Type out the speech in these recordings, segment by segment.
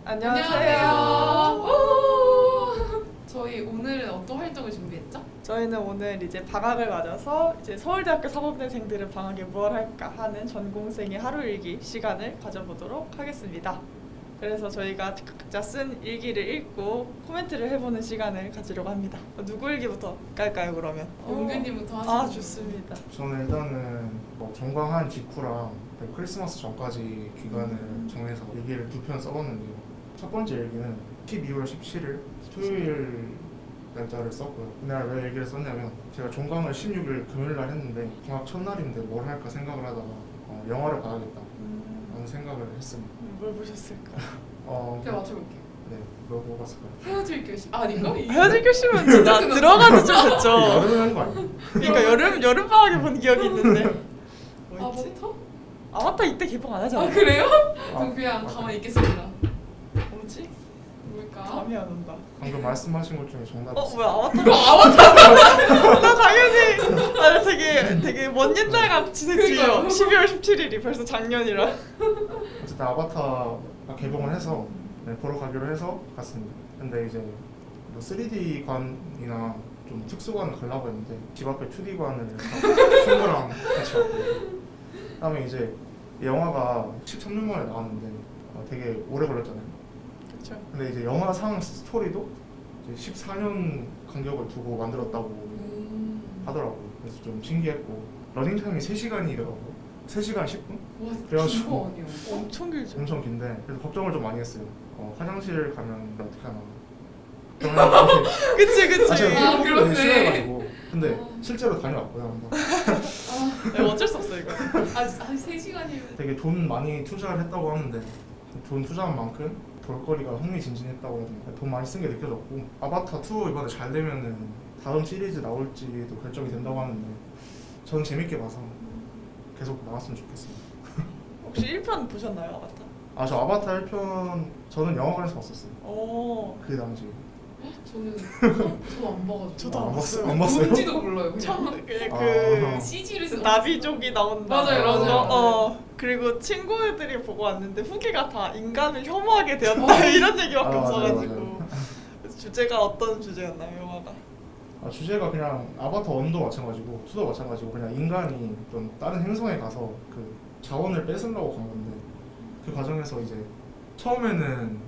안녕하세요. 오! 저희 오늘은 어떤 활동을 준비했죠? 저희는 오늘 이제 방학을 맞아서 이제 서울대학교 사범대생들은 방학에 뭘 할까 하는 전공생의 하루 일기 시간을 가져보도록 하겠습니다. 그래서 저희가 각자 쓴 일기를 읽고 코멘트를 해보는 시간을 가지려고 합니다. 누구 일기부터 깔까요, 그러면? 용규님부터 하시면 아, 좋습니다. 저는 일단은 전광한 직후랑 크리스마스 전까지 기간을 정해서 일기를 2편 써봤는데요. 첫 번째 일기는 12월 17일 토요일 날짜를 썼고요. 그날 왜 일기를 썼냐면 제가 종강을 16일 금요일날 했는데 방학 첫날인데 뭘 할까 생각을 하다가 영화를 봐야겠다 라는 생각을 했습니다. 뭘 보셨을까? 제가 맞춰볼게요. 네, 뭘 보고 갔을까요? 헤어질 교시 아닌가? 헤어질 교시면 진짜 들어가도 좀 됐죠. 여름에 하는 거 아니에요? 그러니까 여름 방학에 본 기억이 있는데. 뭐였지? 아바타? 아바타 이때 개봉 안 하지 않아? 아 그래요? 아, 전 그냥 맞아. 가만히 있겠습니다. 뭐지? 뭘까? 감이 안 온다. 방금 말씀하신 것 중에 정답이 있어요. 뭐야 아바타? 나 당연히 되게 먼 옛날 같이 생각해요. 12월 17일이 벌써 작년이라. 어쨌든 아바타가 개봉을 해서 보러 가기로 해서 갔습니다. 근데 이제 뭐 3D관이나 좀 특수관을 가려고 했는데 집 앞에 2D관을 친구랑 같이 갔고 그다음에 이제 이 영화가 13년 만에 나왔는데 되게 오래 걸렸잖아요. 그렇죠. 근데 이제 영화상 스토리도 이제 14년 간격을 두고 만들었다고 하더라고요. 그래서 좀 신기했고 러닝타임이 3시간이더라고요. 3시간 10분? 와 그래가지고 그거 아니에요? 엄청 길죠. 엄청 긴데 그래서 걱정을 좀 많이 했어요. 화장실 가면 어떻게 하나 그러면 그치. 아, 그렇네. 싫어해가지고 근데 실제로 다녀왔고요 한번. 네, 어쩔 수 없어 이거. 아직 3시간이면 되게 돈 많이 투자를 했다고 하는데 돈 투자한 만큼 볼거리가 흥미진진했다고 하던데 돈 많이 쓴 게 느껴졌고 아바타 2 이번에 잘 되면은 다음 시리즈 나올지도 결정이 된다고 하는데 저는 재밌게 봐서 계속 나왔으면 좋겠습니다. 혹시 1편 보셨나요 아바타? 저 아바타 1편 저는 영화관에서 봤었어요. 오. 그 당시. 저는 안 봐가지고 저도 안 봤어요. 봤어요. 안 봤어요? 뭔지도 몰라요. 처음 그냥 그 CG를 나비족이 나온다. 맞아요. 그리고 친구들이 보고 왔는데 후기가 다 인간을 혐오하게 되었다 이런 얘기밖에 맞아요, 없어가지고. 맞아요. 그래서 주제가 어떤 주제였나요 영화가? 주제가 그냥 아바타 1도 마찬가지고 2도 마찬가지고 그냥 인간이 좀 다른 행성에 가서 그 자원을 뺏으려고 간 건데 그 과정에서 이제 처음에는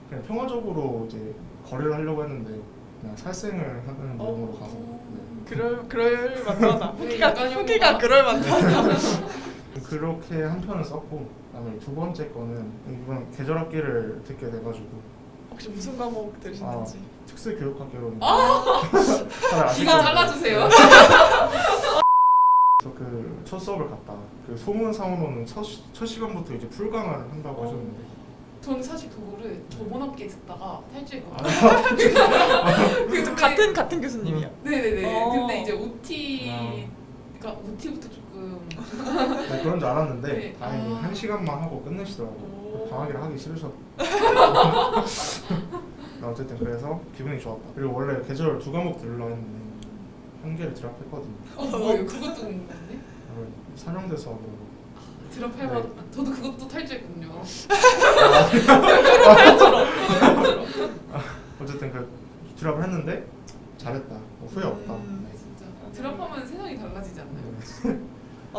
그냥 평화적으로 이제 거래를 하려고 했는데 그냥 살생을 하는 내용으로 가서 그럴 만하다. 인간 후기가 혐오가. 그럴 만하다. 그렇게 한 편을 썼고 그다음에 두 번째 거는 이번 계절학기를 듣게 돼가지고 혹시 무슨 과목 들으시는지? 특수교육학개론 기가 잘라주세요. 그래서 그 첫 수업을 갔다 그 소문상으로는 첫 시간부터 이제 풀강을 한다고 하셨는데 저는 사실 그거를 저번 학기에 듣다가 탈주했거든요. 그 같은 교수님이요. 네네네. 근데 이제 OT가 OT부터 조금 네, 그런 줄 알았는데 네. 다행히 아. 1시간만 하고 끝내시더라고요. 오. 방학이라 하기 싫으셨. 어쨌든 그래서 기분이 좋았다. 그리고 원래 계절 2과목 들으려 했는데 한 개를 드랍했거든요. 뭐예요? 그것도 궁금한데? 산영대 수업으로. 드랍해봐. 저도 그것도 탈주했거든요. 어쨌든 그 드랍을 했는데 잘했다. 후회 없다. 네, 진짜 드랍하면 세상이 달라지지 않나요?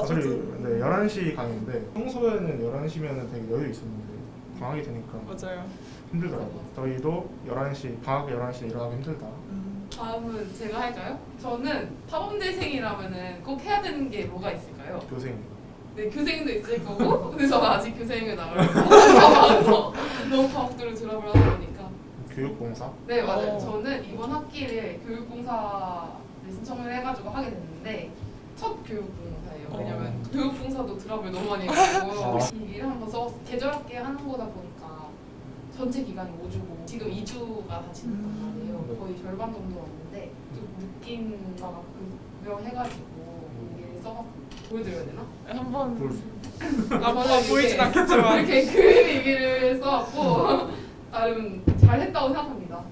그리고 네, 11시 강의인데 평소에는 11시면 되게 여유 있었는데 방학이 되니까 맞아요. 힘들더라고요. 저희도 11시 방학 11시에 일어나기 힘들다. 다음은 제가 할까요? 저는 타범대생이라면은 꼭 해야 되는 게 뭐가 있을까요? 교생입니다. 네, 교생도 있을 거고 근데 저는 아직 교생을 나가서 너무 과목들을 드랍을 하다 보니까 교육봉사. 네 맞아요. 어. 저는 이번 학기를 교육봉사를 신청을 해가지고 하게 됐는데 첫 교육봉사예요. 왜냐면 교육봉사도 드랍을 너무 많이 해가지고 이 일을 한번 써봤어요. 계절학기에 하는 거다 보니까 전체 기간이 5주고 지금 2주가 다 지났단 말이에요. 거의 절반 정도 왔는데 좀 느낌과 분명해가지고 이게 써봤어요. 보여드려야 되나? 한번 볼 수- 아마 보이진 않겠지만 이렇게 그림 일기를 써왔고 나름 잘했다고 생각합니다.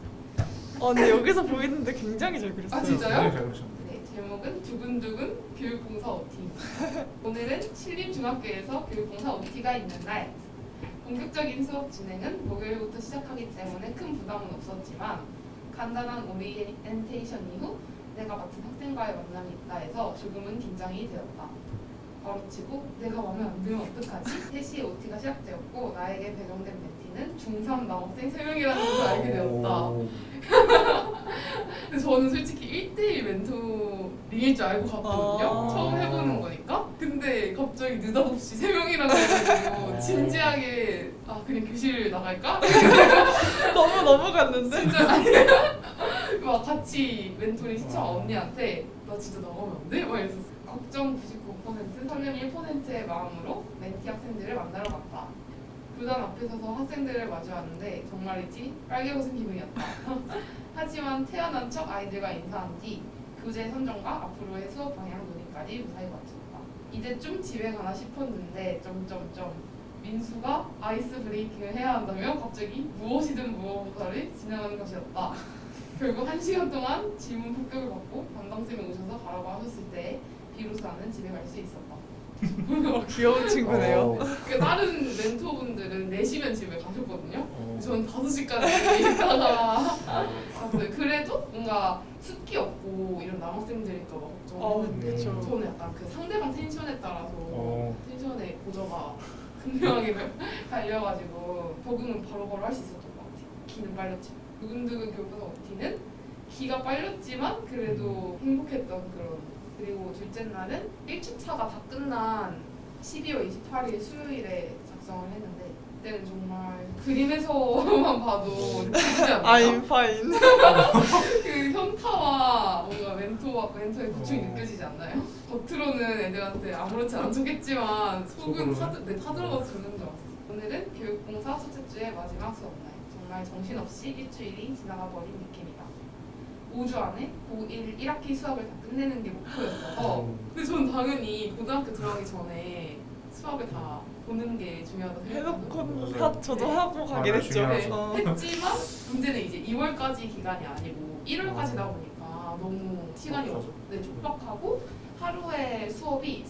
근데 여기서 보이는데 굉장히 잘 그렸어요. 아, 진짜요? 굉장히 잘 그러셨네요. 네, 제목은 두근두근 교육봉사 OT. 오늘은 신림중학교에서 교육봉사 OT가 있는 날. 본격적인 수업 진행은 목요일부터 시작하기 때문에 큰 부담은 없었지만 간단한 오리엔테이션 이후 내가 맡은 학생과의 만남이 있다 해서 조금은 긴장이 되었다. 바로치고 내가 마음에 안 들면 어떡하지? 3시에 OT가 시작되었고 나에게 배정된 멘티는 중3 남학생 3명이라는 것을 알게 되었다. 근데 저는 솔직히 1대1 멘토링일 줄 알고 갔거든요. 처음 해보는 거니까. 근데 갑자기 느닷없이 3명이라고 해가지고 진지하게 그냥 교실 나갈까? 너무 넘어갔는데? 진짜 막 같이 멘토링 신청한 언니한테 나 진짜 나가면 안 돼? 막 이랬었어. 걱정 99%, 설렘 1%의 마음으로 멘티 학생들을 만나러 갔다. 교단 앞에 서서 학생들을 마주하는데 정말이지 빨개 벗은 기분이었다. 하지만 태어난 척 아이들과 인사한 뒤 교재 선정과 앞으로의 수업 방향 논의까지 무사히 마쳤다. 이제 좀 집에 가나 싶었는데 민수가 아이스 브레이킹을 해야 한다며 갑자기 무엇이든 무엇가를 진행하는 것이었다. 결국 1시간 동안 질문 폭격을 받고 담당쌤이 오셔서 가라고 하셨을 때 비로소 나는 집에 갈 수 있었다. 귀여운 친구네요. 그 다른 멘토분들은 4시면 집에 가셨거든요. 저는 5시까지 있다가 갔어요. 그래도 뭔가 숫기 없고 이런 남학생들일까 봐 걱정했는데 그쵸. 저는 약간 그 상대방 텐션에 따라서 텐션의 고저가 분명하게 갈려가지고 적응은 바로바로 할 수 있었던 것 같아요. 기는 빨렸지. 두근두근 교부서 OT는 기가 빨렸지만 그래도 행복했던 그런. 그리고 둘째 날은 1주차가 다 끝난 12월 28일 수요일에 작성을 했는데 그때는 정말 그림에서만 봐도 느끼지 않나요? I'm fine. 그 현타와 뭔가 멘토의 고충이 느껴지지 않나요? 겉으로는 애들한테 아무렇지 않은 척했지만 속은 타들어가서 죽는 줄 알았어. 오늘은 교육봉사 첫째 주의 마지막 수업 날. 정말 정신없이 일주일이 지나가 버린 느낌이다. 5주 안에 고1 1학기 수학을 다 끝내는 게 목표였어서 근데 저는 당연히 고등학교 들어가기 전에 수학을 다 보는 게 중요하다고 생각했거든요. 해놓고 저도 네. 하고 가긴 했죠. 중요하죠. 했지만 문제는 이제 2월까지 기간이 아니고 1월까지다 보니까 너무 시간이 촉박하고 하루에 수업이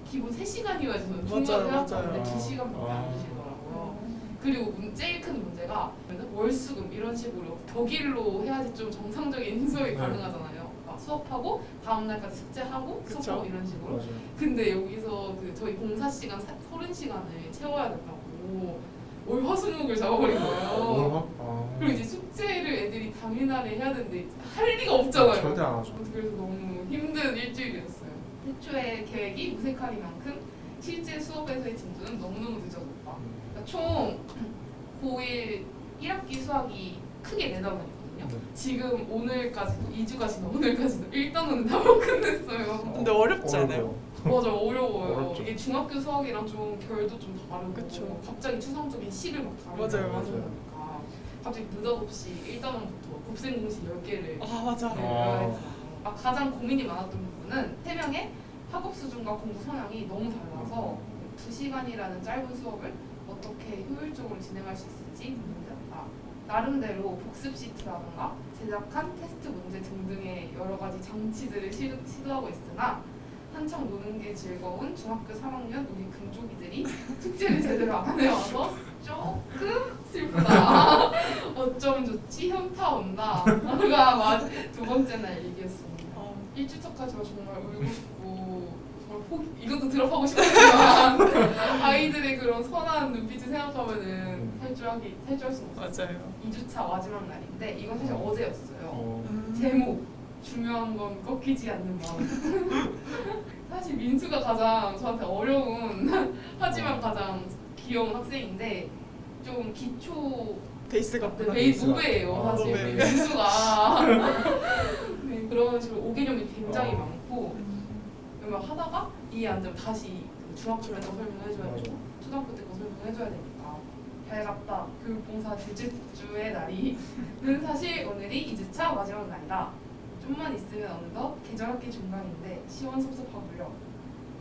기본 3시간이어야 저는 중요하게 생각하는데 2시간밖에 안 주시더라고요. 그리고 제일 큰 문제가 월수금 이런 식으로 격일로 해야지 좀 정상적인 수업이 가능하잖아요. 수업하고 다음 날까지 숙제하고 수업하고 이런 식으로. 맞아요. 근데 여기서 그 저희 봉사 시간 30시간을 채워야 된다고 월화수목을 잡아버린 거예요. 그리고 이제 숙제를 애들이 당일날에 해야 되는데 할 리가 없잖아요. 절대 안 하죠. 그래서 너무 힘든 일주일이었어요. 애초에 계획이 무색하리만큼 실제 수업에서의 진도는 너무너무 늦어졌다. 그러니까 총 고1 1학기 수학이 크게 4단원이거든요. 지금 오늘까지도 2주가 지나 오늘까지도 1단원은 다 못 끝냈어요. 근데 어렵지 않아요? 맞아, 어려워요. 어렵죠. 이게 중학교 수학이랑 좀 결도 좀 다르고 그쵸. 갑자기 추상적인 식을 막 다르고 맞아요, 맞아요. 하니까 갑자기 느닷없이 1단원부터 곱셈 공식 10개를 맞아. 아. 했어요. 가장 고민이 많았던 부분은 3명의 학업 수준과 공부 성향이 너무 달라서 2시간이라는 짧은 수업을 어떻게 효율적으로 진행할 수 있을지 고민되었다. 나름대로 복습 시트라던가 제작한 테스트 문제 등등의 여러 가지 장치들을 시도하고 있으나 한창 노는 게 즐거운 중학교 3학년 우리 금쪽이들이 숙제를 제대로 안 해와서 조금 슬프다. 어쩜 좋지? 현타 온다. 가 두 번째 날 얘기였습니다. 1주차까지가 정말 울고 싶고 정말 이것도 드랍하고 싶지만 아이들의 그런 선한 눈빛을 생각하면은 탈주할 수는 없어요. 맞아요. 2주차 마지막 날인데 이건 사실 어제였어요. 음. 제목 중요한 건 꺾이지 않는 마음. 사실 민수가 가장 저한테 어려운 하지만 가장 귀여운 학생인데 좀 기초 베이스가 베이스 노베예요 사실 노베. 민수가. 네, 그런 식으로 오개념이 굉장히 많고 막 하다가 이해 안 되면 다시 중학교 때 거 설명해줘야 되고 초등학교 때 거 설명해줘야 되니까 밝았다. 교육봉사 둘째 주의 날이는 사실 오늘이 2주차 마지막 날이다. 좀만 있으면 어느덧 계절학기 중간인데 시원섭섭하고요.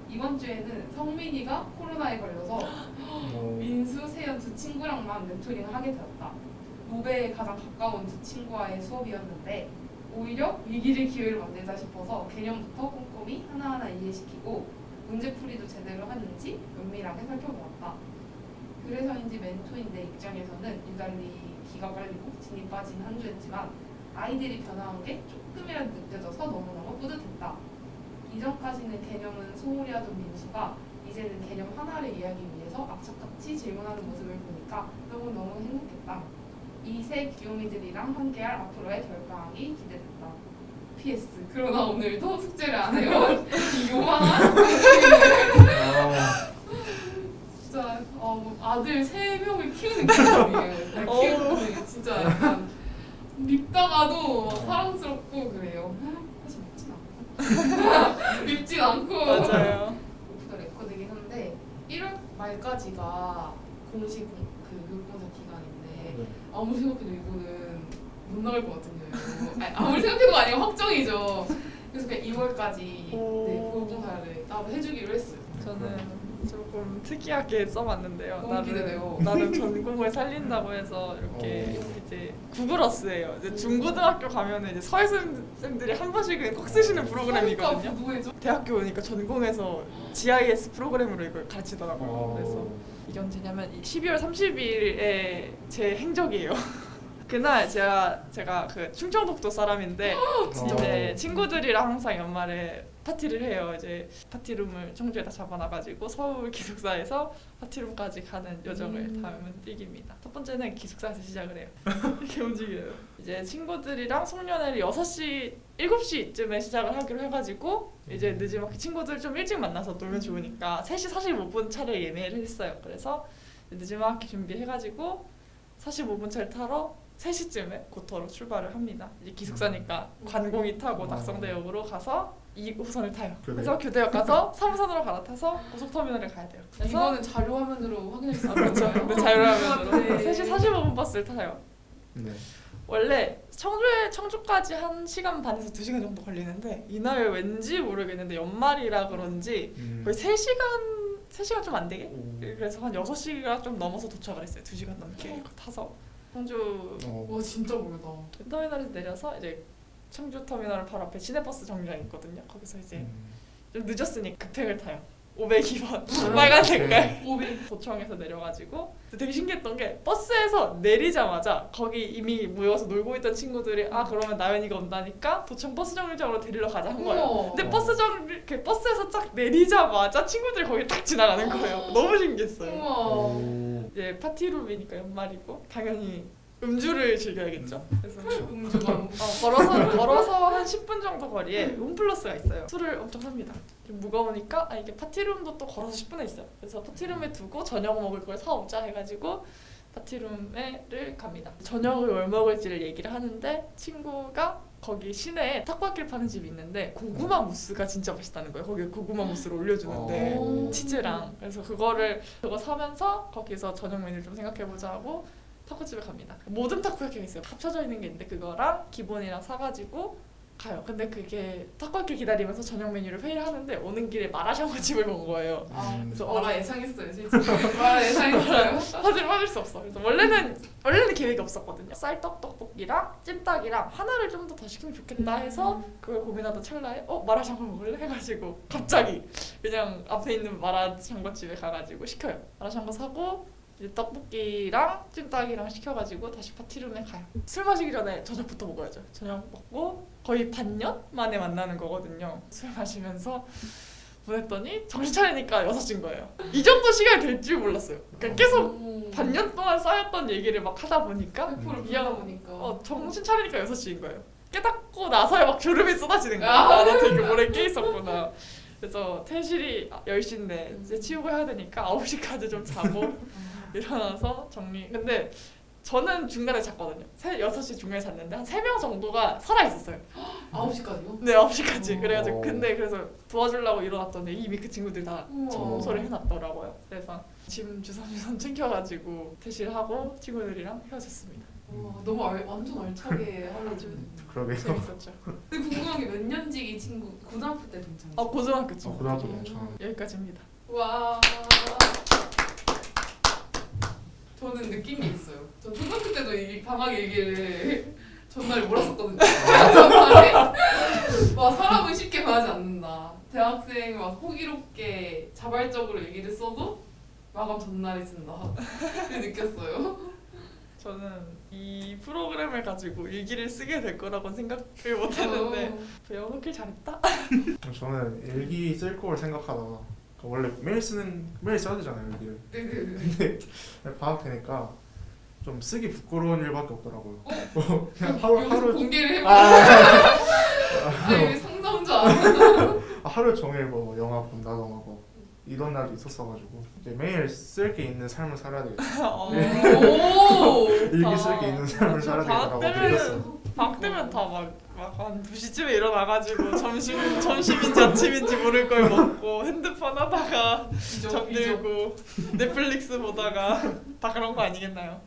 이번 주에는 성민이가 코로나에 걸려서 민수, 세연 두 친구랑만 멘토링을 하게 되었다. 노베에 가장 가까운 두 친구와의 수업이었는데 오히려 위기를 기회를 만들자 싶어서 개념부터 꼼꼼히 하나하나 이해시키고 문제풀이도 제대로 하는지 면밀하게 살펴보았다. 그래서인지 멘토인 내 입장에서는 유달리 기가 빨리고 진이 빠진 한 주였지만 아이들이 변화한 게 조금이라도 느껴져서 너무너무 뿌듯했다. 이전까지는 개념은 소홀히 하던 민수가 이제는 개념 하나를 이해하기 위해서 악착같이 질문하는 모습을 보니까 너무너무 행복했다. 이 세 귀요미들이랑 함께할 앞으로의 겨울방학이 기대된다. PS. 그러나 오늘도 숙제를 안 해요. 이 요망한 진짜 아들 3명을 키우는 기분이에요. 키우는 거 진짜 약간 밉다가도 사랑스럽고 그래요. 사실 밉진 않고 밉진 않고 맞아요. 오프더 레코드긴 한데 1월 말까지가 공식 그 교육봉사 기간인데 네. 아무리 생각해도 이거는 못 나갈 것 같은 거예요. 아니, 아무리 생각해도 아니고 확정이죠. 그래서 그냥 2월까지 네, 교육봉사를 따로 해주기로 했어요. 저는 조금 특이하게 써봤는데요. 너무 기대돼요. 나는 전공을 살린다고 해서 이렇게 이제 구글어스예요. 이제 중고등학교 가면은 이제 서예생들이 한 번씩은 꼭 쓰시는 프로그램이거든요. 누구예요? 대학교 오니까 전공에서 GIS 프로그램으로 이걸 가르치더라고요. 그래서 이게 언제냐면 12월 30일에 제 행적이에요. 그날 제가 그 충청북도 사람인데 이제 친구들이랑 항상 연말에 파티를 해요. 이제 파티룸을 청주에다 잡아놔가지고 서울 기숙사에서 파티룸까지 가는 여정을 담은 일기입니다. 첫 번째는 기숙사에서 시작을 해요. 이렇게 움직여요. 이제 친구들이랑 송년회를 6시, 7시쯤에 시작을 하기로 해가지고 이제 늦지막히 친구들 좀 일찍 만나서 놀면 좋으니까 3시 45분 차를 예매를 했어요. 그래서 늦지막히 준비해가지고 45분 차를 타러 3시쯤에 고터로 출발을 합니다. 이제 기숙사니까 관공이 타고 낙성대역으로 가서 2호선을 타요. 그래서 교대역 가서 3호선으로 갈아타서 고속터미널에 가야 돼요. 그래서 이거는 자료 화면으로 확인할 수 그렇죠. 있어요. 근데 자유화면으로 네. 3시 45분 버스를 타요. 네. 원래 청주까지 1시간 반에서 2시간 정도 걸리는데 이날 왠지 모르겠는데 연말이라 그런지 거의 3시간 좀 안 되게? 그래서 한 6시간 좀 넘어서 도착을 했어요. 2시간 넘게 타서 청주 와 진짜 멀다. 터미널에서 내려서 이제 청주 터미널 바로 앞에 시내버스 정류장 있거든요. 거기서 이제 좀 늦었으니 급행을 타요. 502번 빨간 색깔 500. 도청에서 내려가지고 되게 신기했던 게 버스에서 내리자마자 거기 이미 모여서 놀고 있던 친구들이 아 그러면 나연이가 온다니까 도청 버스 정류장으로 데리러 가자 한 거예요. 근데 버스에서 딱 내리자마자 친구들이 거기 딱 지나가는 거예요. 너무 신기했어요. 우와. 이제 파티룸이니까 연말이고 당연히 음주를 즐겨야겠죠. 그래서 음주가 걸어서 한 10분 정도 거리에 홈플러스가 있어요. 술을 엄청 삽니다. 좀 무거우니까 이게 파티룸도 또 걸어서 10분에 있어요. 그래서 파티룸에 두고 저녁 먹을 걸 사오자 해가지고 파티룸에를 갑니다. 저녁을 뭘 먹을지를 얘기를 하는데 친구가 거기 시내에 탁바퀴를 파는 집이 있는데 고구마 무스가 진짜 맛있다는 거예요. 거기에 고구마 무스를 올려주는데 치즈랑 그래서 그거 사면서 거기서 저녁 메뉴를 좀 생각해보자 하고 타코집에 갑니다. 모든 타코야키가 있어요. 합쳐져 있는 게 있는데 그거랑 기본이랑 사가지고 가요. 근데 그게 타코야키 기다리면서 저녁 메뉴를 회의를 하는데 오는 길에 마라샹궈집을 본 거예요. 그래서 그래서 마라 예상했어요. 솔직히 마라 예상했어요. 사실 빠질 수 없어. 그래서 원래는 계획이 없었거든요. 쌀떡 떡볶이랑 찜닭이랑 하나를 좀 더 시키면 좋겠다 해서 그걸 고민하던 찰나에 마라샹궈 먹을래? 해가지고 갑자기 그냥 앞에 있는 마라샹궈집에 가가지고 시켜요. 마라샹궈 사고 이제 떡볶이랑 찜닭이랑 시켜가지고 다시 파티룸에 가요. 술 마시기 전에 저녁부터 먹어야죠. 저녁 먹고 거의 반년 만에 만나는 거거든요. 술 마시면서 보냈더니 정신 차리니까 6시인 거예요. 이 정도 시간이 될 줄 몰랐어요. 그러니까 계속 반년 동안 쌓였던 얘기를 막 하다 보니까 100% 이양 불러다 보니까 정신 차리니까 6시인 거예요. 깨닫고 나서야 막 졸음이 쏟아지는 거야. 나 되게 오래 깨 있었구나. 그래서 퇴실이 10시인데 이제 치우고 해야 되니까 9시까지 좀 자고 일어나서 정리. 근데 저는 중간에 잤거든요. 6시 중간에 잤는데 한 3명 정도가 살아있었어요. 9시까지요? 네, 9시까지. 오. 그래가지고 근데 그래서 도와주려고 일어났더니 이미 그 친구들 다 우와. 청소를 해놨더라고요. 그래서 짐 주섬주섬 챙겨가지고 퇴실하고 친구들이랑 헤어졌습니다. 너무 완전 알차게 하려고. 그러게요. 재밌었죠. 근데 궁금한 게 몇 년지기 친구 고등학교 때 동창이죠? 고등학교 친구. 고등학교 동창. 여기까지입니다. 와. 저는 느낀 게 있어요. 전 초등학교 때도 이 방학 일기를 전날에 몰았었거든요. 전날에 와 사람은 쉽게 변하지 않는다. 대학생이 막 호기롭게 자발적으로 일기를 써도 마감 전날에 쓴다. 그렇게 느꼈어요. 저는 이 프로그램을 가지고 일기를 쓰게 될 거라고는 생각을 못했는데 배워놓길 잘했다. 저는 일기 쓸 걸 생각하다가 원래 매일 써야 되잖아요 일기를. 네네네. 근데 방학 되니까 좀 쓰기 부끄러운 일밖에 없더라고요. 그냥 하루 공개를 해봐. 아, 아니 상담자. 하루 종일 뭐 영화 본다던가 뭐 이런 날도 있었어가지고 이제 매일 쓸 게 있는 삶을 살아야 되겠다. 오. 일기 쓸 게 있는 삶을 살아야 방학 되겠다고 느꼈어. 때면 방학 때면 다 막 한 2시쯤에 일어나가지고 점심인지 아침인지 모를 걸 먹고 핸드폰 하다가 잠들고 넷플릭스 보다가 다 그런 거 아니겠나요?